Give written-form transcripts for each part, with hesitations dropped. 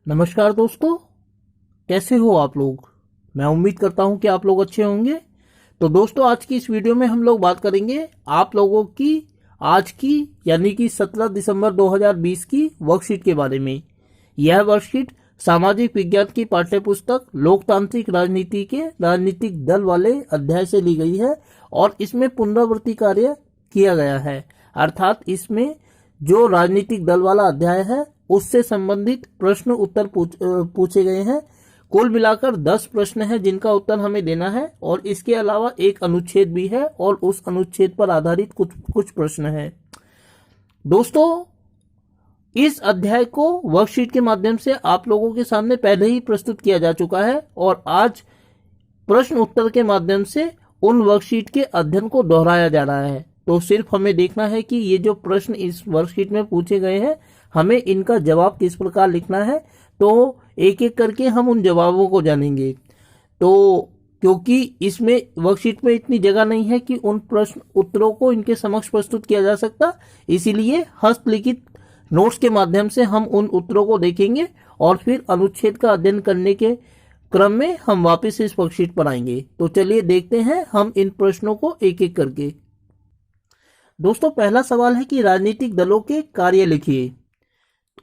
नमस्कार दोस्तों, कैसे हो आप लोग। मैं उम्मीद करता हूं कि आप लोग अच्छे होंगे। तो दोस्तों, आज की इस वीडियो में हम लोग बात करेंगे आप लोगों की आज की यानी कि 17 दिसंबर 2020 की वर्कशीट के बारे में। यह वर्कशीट सामाजिक विज्ञान की पाठ्य पुस्तक लोकतांत्रिक राजनीति के राजनीतिक दल वाले अध्याय से ली गई है और इसमें पुनरावृत्ति कार्य किया गया है। अर्थात इसमें जो राजनीतिक दल वाला अध्याय है उससे संबंधित प्रश्न उत्तर पूछे गए हैं। कुल मिलाकर 10 प्रश्न हैं जिनका उत्तर हमें देना है और इसके अलावा एक अनुच्छेद भी है और उस अनुच्छेद पर आधारित कुछ प्रश्न हैं। दोस्तों, इस अध्याय को वर्कशीट के माध्यम से आप लोगों के सामने पहले ही प्रस्तुत किया जा चुका है और आज प्रश्न उत्तर के माध्यम से उन वर्कशीट के अध्ययन को दोहराया जा रहा है। तो सिर्फ हमें देखना है कि ये जो प्रश्न इस वर्कशीट में पूछे गए हैं हमें इनका जवाब किस प्रकार लिखना है। तो एक एक करके हम उन जवाबों को जानेंगे। तो क्योंकि इसमें वर्कशीट में इतनी जगह नहीं है कि उन प्रश्न उत्तरों को इनके समक्ष प्रस्तुत किया जा सकता, इसीलिए हस्तलिखित नोट्स के माध्यम से हम उन उत्तरों को देखेंगे और फिर अनुच्छेद का अध्ययन करने के क्रम में हम वापस इस वर्कशीट पर आएंगे। तो चलिए देखते हैं हम इन प्रश्नों को एक एक करके। दोस्तों, पहला सवाल है कि राजनीतिक दलों के कार्य लिखिए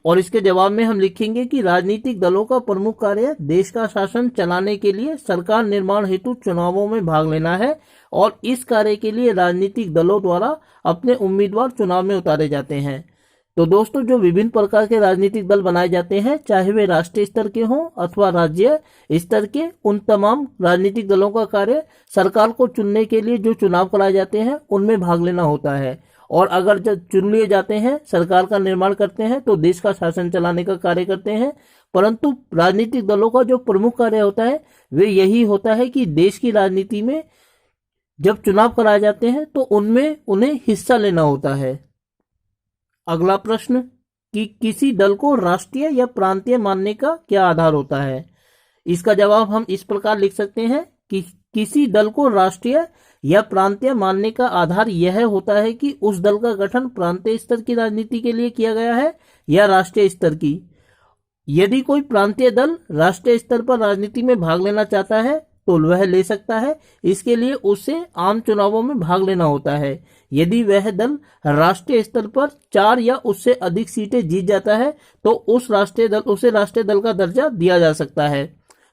और इसके जवाब में हम लिखेंगे कि राजनीतिक दलों का प्रमुख कार्य देश का शासन चलाने के लिए सरकार निर्माण हेतु चुनावों में भाग लेना है और इस कार्य के लिए राजनीतिक दलों द्वारा अपने उम्मीदवार चुनाव में उतारे जाते हैं। तो दोस्तों, जो विभिन्न प्रकार के राजनीतिक दल बनाए जाते हैं, चाहे वे राष्ट्रीय स्तर के हों अथवा राज्य स्तर के, उन तमाम राजनीतिक दलों का कार्य सरकार को चुनने के लिए जो चुनाव कराए जाते हैं उनमें भाग लेना होता है और अगर जब चुन लिए जाते हैं, सरकार का निर्माण करते हैं तो देश का शासन चलाने का कार्य करते हैं। परंतु राजनीतिक दलों का जो प्रमुख कार्य होता है वे यही होता है कि देश की राजनीति में जब चुनाव कराए जाते हैं तो उनमें उन्हें हिस्सा लेना होता है। अगला प्रश्न कि किसी दल को राष्ट्रीय या प्रांतीय मानने का क्या आधार होता है। इसका जवाब हम इस प्रकार लिख सकते हैं कि किसी दल को राष्ट्रीय या प्रांतीय मानने का आधार यह होता है कि उस दल का गठन प्रांतीय स्तर की राजनीति के लिए किया गया है या राष्ट्रीय स्तर की। यदि कोई प्रांतीय दल राष्ट्रीय स्तर पर राजनीति में भाग लेना चाहता है तो वह ले सकता है। इसके लिए उसे आम चुनावों में भाग लेना होता है। यदि वह दल राष्ट्रीय स्तर पर 4 या उससे अधिक सीटें जीत जाता है तो उसे राष्ट्रीय दल का दर्जा दिया जा सकता है।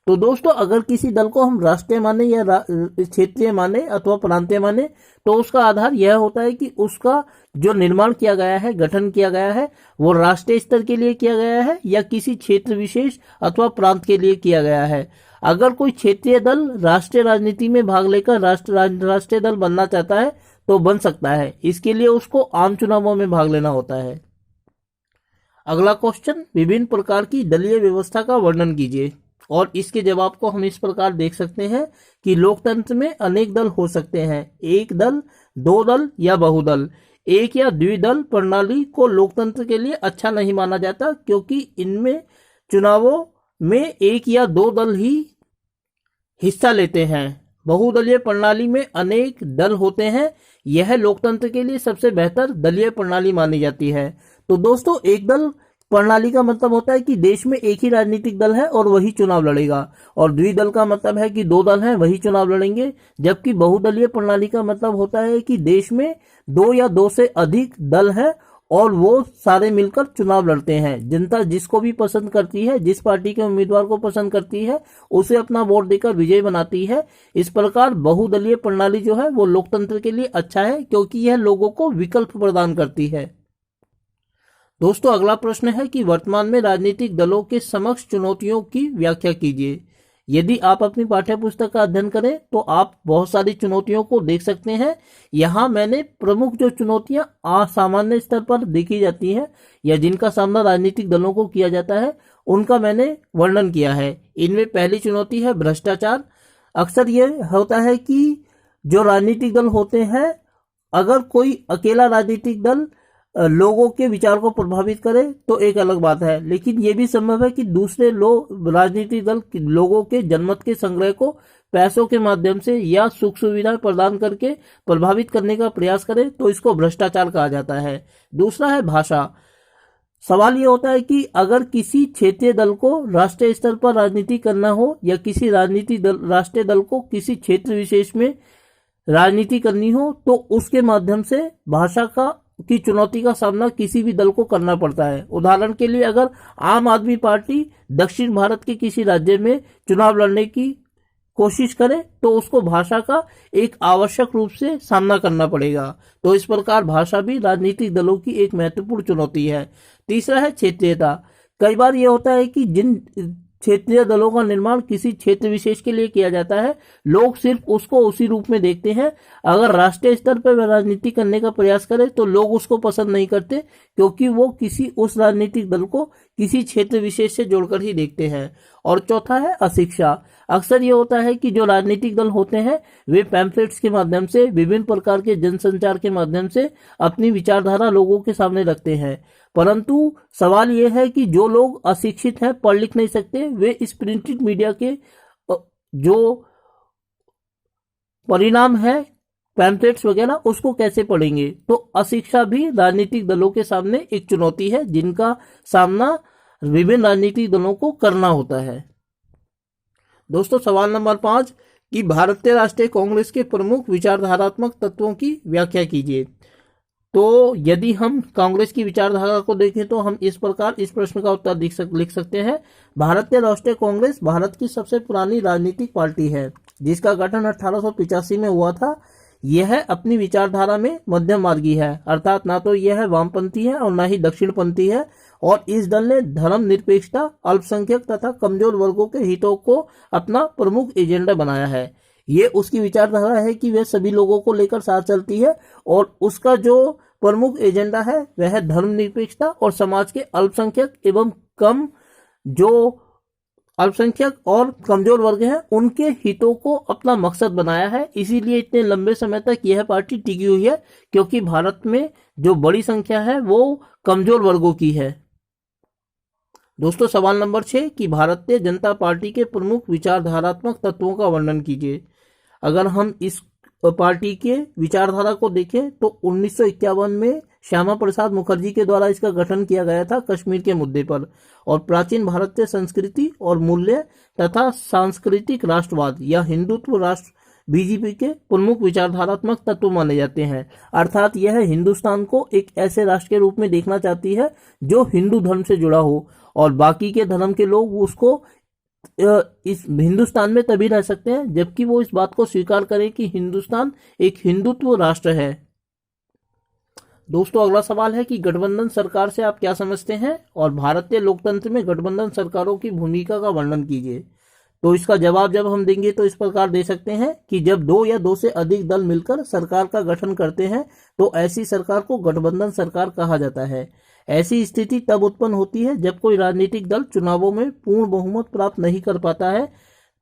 तो दोस्तों, अगर किसी दल को हम राष्ट्रीय माने या क्षेत्रीय माने अथवा प्रांतीय माने तो उसका आधार यह होता है कि उसका जो निर्माण किया गया है, गठन किया गया है, वो राष्ट्रीय स्तर के लिए किया गया है या किसी क्षेत्र विशेष अथवा प्रांत के लिए किया गया है। अगर कोई क्षेत्रीय दल राष्ट्रीय राजनीति में भाग लेकर राष्ट्रीय दल बनना चाहता है तो बन सकता है। इसके लिए उसको आम चुनावों में भाग लेना होता है। अगला क्वेश्चन, विभिन्न प्रकार की दलीय व्यवस्था का वर्णन कीजिए और इसके जवाब को हम इस प्रकार देख सकते हैं कि लोकतंत्र में अनेक दल हो सकते हैं, एक दल, दो दल या बहुदल। एक या द्विदल प्रणाली को लोकतंत्र के लिए अच्छा नहीं माना जाता क्योंकि इनमें चुनावों में एक या दो दल ही हिस्सा लेते हैं। बहुदलीय प्रणाली में अनेक दल होते हैं, यह लोकतंत्र के लिए सबसे बेहतर दलीय प्रणाली मानी जाती है। तो दोस्तों, एक दल प्रणाली का मतलब होता है कि देश में एक ही राजनीतिक दल है और वही चुनाव लड़ेगा, और द्विदल का मतलब है कि दो दल हैं वही चुनाव लड़ेंगे। जबकि बहुदलीय प्रणाली का मतलब होता है कि देश में 2 या 2 से अधिक दल है और वो सारे मिलकर चुनाव लड़ते हैं। जनता जिसको भी पसंद करती है, जिस पार्टी के उम्मीदवार को पसंद करती है, उसे अपना वोट देकर विजय बनाती है। इस प्रकार बहुदलीय प्रणाली जो है वो लोकतंत्र के लिए अच्छा है क्योंकि यह लोगों को विकल्प प्रदान करती है। दोस्तों, अगला प्रश्न है कि वर्तमान में राजनीतिक दलों के समक्ष चुनौतियों की व्याख्या कीजिए। यदि आप अपनी पाठ्य पुस्तक का अध्ययन करें तो आप बहुत सारी चुनौतियों को देख सकते हैं। यहाँ मैंने प्रमुख जो चुनौतियां सामान्य स्तर पर देखी जाती हैं या जिनका सामना राजनीतिक दलों को किया जाता है उनका मैंने वर्णन किया है। इनमें पहली चुनौती है भ्रष्टाचार। अक्सर यह होता है कि जो राजनीतिक दल होते हैं, अगर कोई अकेला राजनीतिक दल लोगों के विचार को प्रभावित करे तो एक अलग बात है, लेकिन यह भी संभव है कि दूसरे लोग राजनीतिक दल लोगों के जनमत के संग्रह को पैसों के माध्यम से या सुख सुविधा प्रदान करके प्रभावित करने का प्रयास करे तो इसको भ्रष्टाचार कहा जाता है। दूसरा है भाषा। सवाल ये होता है कि अगर किसी क्षेत्रीय दल को राष्ट्रीय स्तर पर राजनीति करना हो या किसी राष्ट्रीय दल को किसी क्षेत्र विशेष में राजनीति करनी हो तो उसके माध्यम से भाषा की चुनौती का सामना किसी भी दल को करना पड़ता है। उदाहरण के लिए अगर आम आदमी पार्टी दक्षिण भारत के किसी राज्य में चुनाव लड़ने की कोशिश करे तो उसको भाषा का एक आवश्यक रूप से सामना करना पड़ेगा। तो इस प्रकार भाषा भी राजनीतिक दलों की एक महत्वपूर्ण चुनौती है। तीसरा है क्षेत्रीयता। कई बार यह होता है कि जिन क्षेत्रीय दलों का निर्माण किसी क्षेत्र विशेष के लिए किया जाता है, लोग सिर्फ उसको उसी रूप में देखते हैं। अगर राष्ट्रीय स्तर पर वह राजनीति करने का प्रयास करे तो लोग उसको पसंद नहीं करते, क्योंकि वो किसी उस राजनीतिक दल को किसी क्षेत्र विशेष से जोड़कर ही देखते हैं। और चौथा है अशिक्षा। अक्सर ये होता है कि जो राजनीतिक दल होते हैं वे पैम्फलेट्स के माध्यम से, विभिन्न प्रकार के जनसंचार के माध्यम से अपनी विचारधारा लोगों के सामने रखते हैं, परंतु सवाल यह है कि जो लोग अशिक्षित हैं, पढ़ लिख नहीं सकते, वे इस प्रिंटेड मीडिया के जो परिणाम है पैम्फलेट्स वगैरह उसको कैसे पढ़ेंगे। तो अशिक्षा भी राजनीतिक दलों के सामने एक चुनौती है जिनका सामना विभिन्न राजनीतिक दलों को करना होता है। दोस्तों, सवाल नंबर 5 कि भारतीय राष्ट्रीय कांग्रेस के प्रमुख विचारधारात्मक तत्वों की व्याख्या कीजिए। तो यदि हम कांग्रेस की विचारधारा को देखें तो हम इस प्रकार इस प्रश्न का उत्तर लिख सकते हैं। भारतीय राष्ट्रीय कांग्रेस भारत की सबसे पुरानी राजनीतिक पार्टी है जिसका गठन 1885 में हुआ था। यह अपनी विचारधारा में मध्यम मार्गी है, अर्थात ना तो यह वामपंथी है और ना ही दक्षिणपंथी है, और इस दल ने धर्मनिरपेक्षता, अल्पसंख्यक तथा कमजोर वर्गों के हितों को अपना प्रमुख एजेंडा बनाया है। ये उसकी विचारधारा है कि वह सभी लोगों को लेकर साथ चलती है और उसका जो प्रमुख एजेंडा है वह धर्मनिरपेक्षता और समाज के अल्पसंख्यक और कमजोर वर्ग हैं उनके हितों को अपना मकसद बनाया है। इसीलिए इतने लंबे समय तक यह पार्टी टिकी हुई है, क्योंकि भारत में जो बड़ी संख्या है वो कमजोर वर्गों की है। दोस्तों, सवाल नंबर 6 कि भारतीय जनता पार्टी के प्रमुख विचारधारात्मक तत्वों का वर्णन कीजिए। अगर हम इस पार्टी के विचारधारा को देखें तो 1951 में श्यामा प्रसाद मुखर्जी के द्वारा इसका गठन किया गया था कश्मीर के मुद्दे पर, और प्राचीन भारतीय संस्कृति और मूल्य तथा सांस्कृतिक राष्ट्रवाद या हिंदुत्व राष्ट्र बीजेपी के प्रमुख विचारधारात्मक तत्व माने जाते हैं। अर्थात यह हिंदुस्तान को एक ऐसे राष्ट्र के रूप में देखना चाहती है जो हिंदू धर्म से जुड़ा हो, और बाकी के धर्म के लोग उसको इस हिंदुस्तान में तभी रह सकते हैं जबकि वो इस बात को स्वीकार करें कि हिंदुस्तान एक हिंदुत्व राष्ट्र है। दोस्तों, अगला सवाल है कि गठबंधन सरकार से आप क्या समझते हैं, और भारतीय लोकतंत्र में गठबंधन सरकारों की भूमिका का वर्णन कीजिए। तो इसका जवाब जब हम देंगे तो इस प्रकार दे सकते हैं कि जब 2 या 2 से अधिक दल मिलकर सरकार का गठन करते हैं तो ऐसी सरकार को गठबंधन सरकार कहा जाता है। ऐसी स्थिति तब उत्पन्न होती है जब कोई राजनीतिक दल चुनावों में पूर्ण बहुमत प्राप्त नहीं कर पाता है।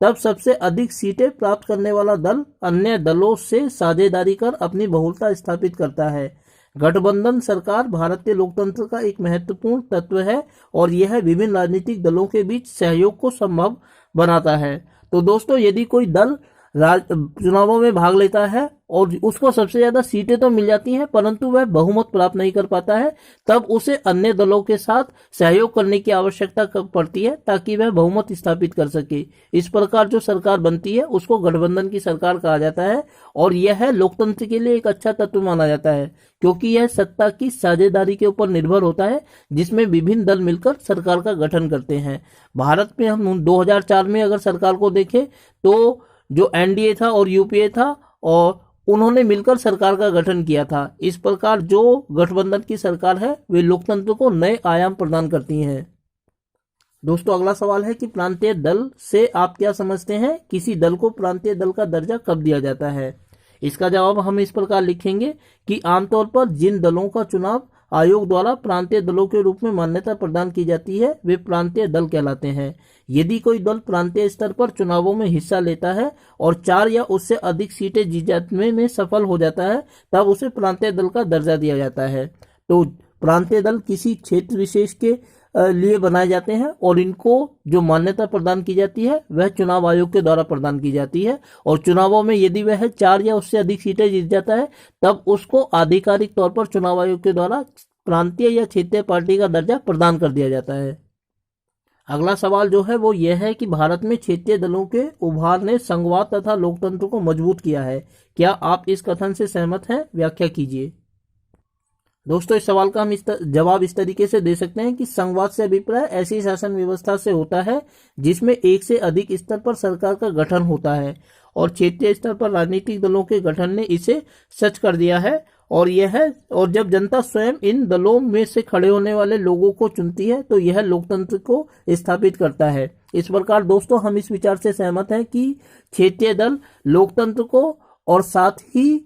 तब सबसे अधिक सीटें प्राप्त करने वाला दल अन्य दलों से साझेदारी कर अपनी बहुलता स्थापित करता है। गठबंधन सरकार भारतीय लोकतंत्र का एक महत्वपूर्ण तत्व है और यह विभिन्न राजनीतिक दलों के बीच सहयोग को संभव बनाता है। तो दोस्तों, यदि कोई दल चुनावों में भाग लेता है और उसको सबसे ज्यादा सीटें तो मिल जाती हैं परंतु वह बहुमत प्राप्त नहीं कर पाता है, तब उसे अन्य दलों के साथ सहयोग करने की आवश्यकता पड़ती है ताकि वह बहुमत स्थापित कर सके। इस प्रकार जो सरकार बनती है उसको गठबंधन की सरकार कहा जाता है और यह लोकतंत्र के लिए एक अच्छा तत्व माना जाता है क्योंकि यह सत्ता की साझेदारी के ऊपर निर्भर होता है जिसमें विभिन्न दल मिलकर सरकार का गठन करते हैं। भारत में हम 2004 में अगर सरकार को देखें तो जो एनडीए था और यूपीए था और उन्होंने मिलकर सरकार का गठन किया था। इस प्रकार जो गठबंधन की सरकार है वे लोकतंत्र को नए आयाम प्रदान करती हैं। दोस्तों, अगला सवाल है कि प्रांतीय दल से आप क्या समझते हैं, किसी दल को प्रांतीय दल का दर्जा कब दिया जाता है। इसका जवाब हम इस प्रकार लिखेंगे कि आमतौर पर जिन दलों का चुनाव आयोग द्वारा प्रांतीय दलों के रूप में मान्यता प्रदान की जाती है वे प्रांतीय दल कहलाते हैं। यदि कोई दल प्रांतीय स्तर पर चुनावों में हिस्सा लेता है और 4 या उससे अधिक सीटें जीतने में सफल हो जाता है तब उसे प्रांतीय दल का दर्जा दिया जाता है। तो प्रांतीय दल किसी क्षेत्र विशेष के लिए बनाए जाते हैं और इनको जो मान्यता प्रदान की जाती है वह चुनाव आयोग के द्वारा प्रदान की जाती है और चुनावों में यदि वह 4 या उससे अधिक सीटें जीत जाता है तब उसको आधिकारिक तौर पर चुनाव आयोग के द्वारा प्रांतीय या क्षेत्रीय पार्टी का दर्जा प्रदान कर दिया जाता है। अगला सवाल जो है वो यह है कि भारत में क्षेत्रीय दलों के उभार ने संघवाद तथा लोकतंत्र को मजबूत किया है। क्या आप इस कथन से सहमत हैं? व्याख्या कीजिए। दोस्तों, इस सवाल का हम जवाब इस तरीके से दे सकते हैं कि संघवाद से अभिप्राय ऐसी शासन व्यवस्था से होता है जिसमें एक से अधिक स्तर पर सरकार का गठन होता है, और क्षेत्रीय स्तर पर राजनीतिक दलों के गठन ने इसे सच कर दिया है। और जब जनता स्वयं इन दलों में से खड़े होने वाले लोगों को चुनती है तो यह लोकतंत्र को स्थापित करता है। इस प्रकार दोस्तों, हम इस विचार से सहमत हैं कि क्षेत्रीय दल लोकतंत्र को और साथ ही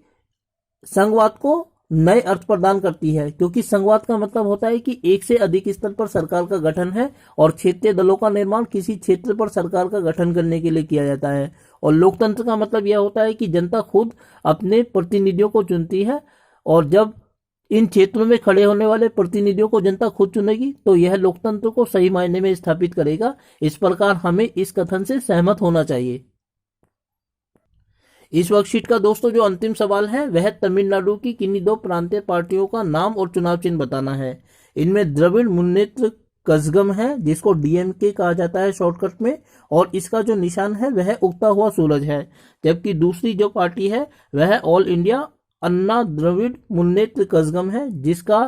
संघवाद को नए अर्थ प्रदान करती है, क्योंकि संघवाद का मतलब होता है कि एक से अधिक स्तर पर सरकार का गठन है, और क्षेत्रीय दलों का निर्माण किसी क्षेत्र पर सरकार का गठन करने के लिए किया जाता है। और लोकतंत्र का मतलब यह होता है कि जनता खुद अपने प्रतिनिधियों को चुनती है, और जब इन क्षेत्रों में खड़े होने वाले प्रतिनिधियों को जनता खुद चुनेगी तो यह लोकतंत्र को सही मायने में स्थापित करेगा। इस प्रकार हमें इस कथन से सहमत होना चाहिए। इस वर्कशीट का दोस्तों जो अंतिम सवाल है वह तमिलनाडु की किन्हीं दो प्रांतीय पार्टियों का नाम और चुनाव चिन्ह बताना है। इनमें द्रविड़ मुन्नेत्र कज़गम है, जिसको डीएमके कहा जाता है शॉर्टकट में, और इसका जो निशान है वह उगता हुआ सूरज है। जबकि दूसरी जो पार्टी है वह ऑल इंडिया अन्ना द्रविड़ मुन्नेत्र कज़गम है, जिसका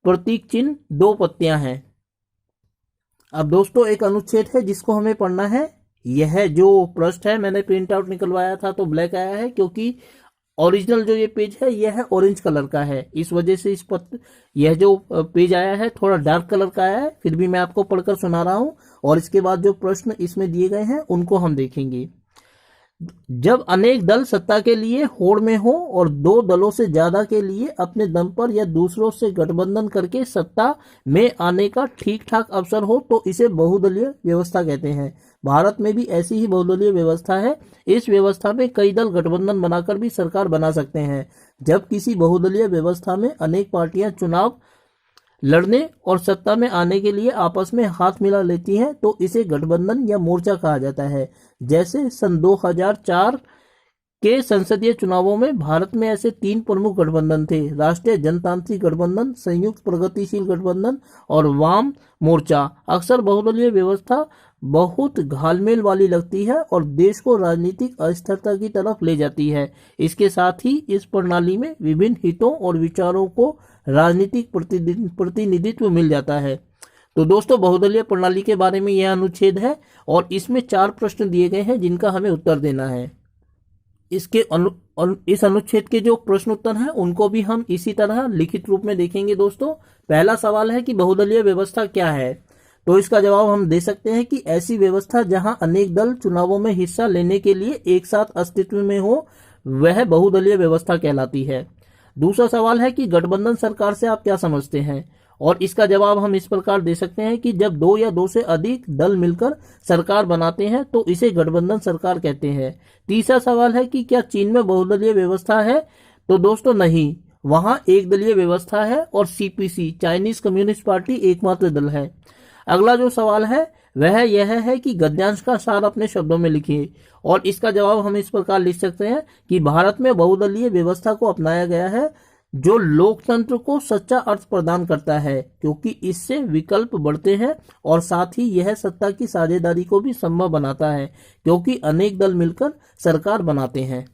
प्रतीक चिन्ह 2 पत्तियां हैं। अब दोस्तों एक अनुच्छेद है जिसको हमें पढ़ना है। यह जो पृष्ठ है मैंने प्रिंट आउट निकलवाया था तो ब्लैक आया है, क्योंकि ओरिजिनल जो ये पेज है यह ऑरेंज कलर का है, इस वजह से यह जो पेज आया है थोड़ा डार्क कलर का आया है। फिर भी मैं आपको पढ़कर सुना रहा हूं, और इसके बाद जो प्रश्न इसमें दिए गए हैं उनको हम देखेंगे। जब अनेक दल सत्ता के लिए होड़ में हो और 2 दलों से ज्यादा के लिए अपने दम पर या दूसरों से गठबंधन करके सत्ता में आने का ठीक ठाक अवसर हो तो इसे बहुदलीय व्यवस्था कहते हैं। भारत में भी ऐसी ही बहुदलीय व्यवस्था है। इस व्यवस्था में कई दल गठबंधन बनाकर भी सरकार बना सकते हैं। जब किसी बहुदलीय व्यवस्था में अनेक पार्टियां चुनाव लड़ने और सत्ता में आने के लिए आपस में हाथ मिला लेती हैं तो इसे गठबंधन या मोर्चा कहा जाता है। जैसे सन 2004 के संसदीय चुनावों में भारत में ऐसे 3 प्रमुख गठबंधन थे: राष्ट्रीय जनतांत्रिक गठबंधन, संयुक्त प्रगतिशील गठबंधन और वाम मोर्चा। अक्सर बहुदलीय व्यवस्था बहुत घालमेल वाली लगती है और देश को राजनीतिक अस्थिरता की तरफ ले जाती है। इसके साथ ही इस प्रणाली में विभिन्न हितों और विचारों को राजनीतिक प्रतिनिधित्व मिल जाता है। तो दोस्तों, बहुदलीय प्रणाली के बारे में यह अनुच्छेद है, और इसमें 4 प्रश्न दिए गए हैं जिनका हमें उत्तर देना है। इस अनुच्छेद के जो प्रश्न उत्तर हैं उनको भी हम इसी तरह लिखित रूप में देखेंगे। दोस्तों, पहला सवाल है कि बहुदलीय व्यवस्था क्या है, तो इसका जवाब हम दे सकते हैं कि ऐसी व्यवस्था जहां अनेक दल चुनावों में हिस्सा लेने के लिए एक साथ अस्तित्व में हो वह बहुदलीय व्यवस्था कहलाती है। दूसरा सवाल है कि गठबंधन सरकार से आप क्या समझते हैं, और इसका जवाब हम इस प्रकार दे सकते हैं कि जब 2 या 2 से अधिक दल मिलकर सरकार बनाते हैं तो इसे गठबंधन सरकार कहते हैं। तीसरा सवाल है कि क्या चीन में बहुदलीय व्यवस्था है, तो दोस्तों नहीं, वहां एक दलीय व्यवस्था है और सीपीसी चाइनीज कम्युनिस्ट पार्टी एकमात्र दल है। अगला जो सवाल है वह यह है कि गद्यांश का सार अपने शब्दों में लिखिए, और इसका जवाब हम इस प्रकार लिख सकते हैं कि भारत में बहुदलीय व्यवस्था को अपनाया गया है जो लोकतंत्र को सच्चा अर्थ प्रदान करता है, क्योंकि इससे विकल्प बढ़ते हैं और साथ ही यह सत्ता की साझेदारी को भी संभव बनाता है, क्योंकि अनेक दल मिलकर सरकार बनाते हैं।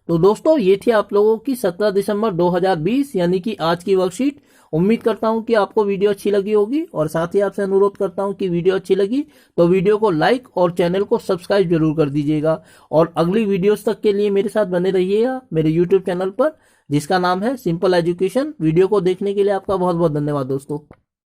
तो दोस्तों, ये थी आप लोगों की 17 दिसंबर 2020 यानी कि आज की वर्कशीट। उम्मीद करता हूं कि आपको वीडियो अच्छी लगी होगी, और साथ ही आपसे अनुरोध करता हूं कि वीडियो अच्छी लगी तो वीडियो को लाइक और चैनल को सब्सक्राइब जरूर कर दीजिएगा, और अगली वीडियोस तक के लिए मेरे साथ बने रहिएगा मेरे यूट्यूब चैनल पर, जिसका नाम है सिंपल एजुकेशन। वीडियो को देखने के लिए आपका बहुत बहुत धन्यवाद दोस्तों।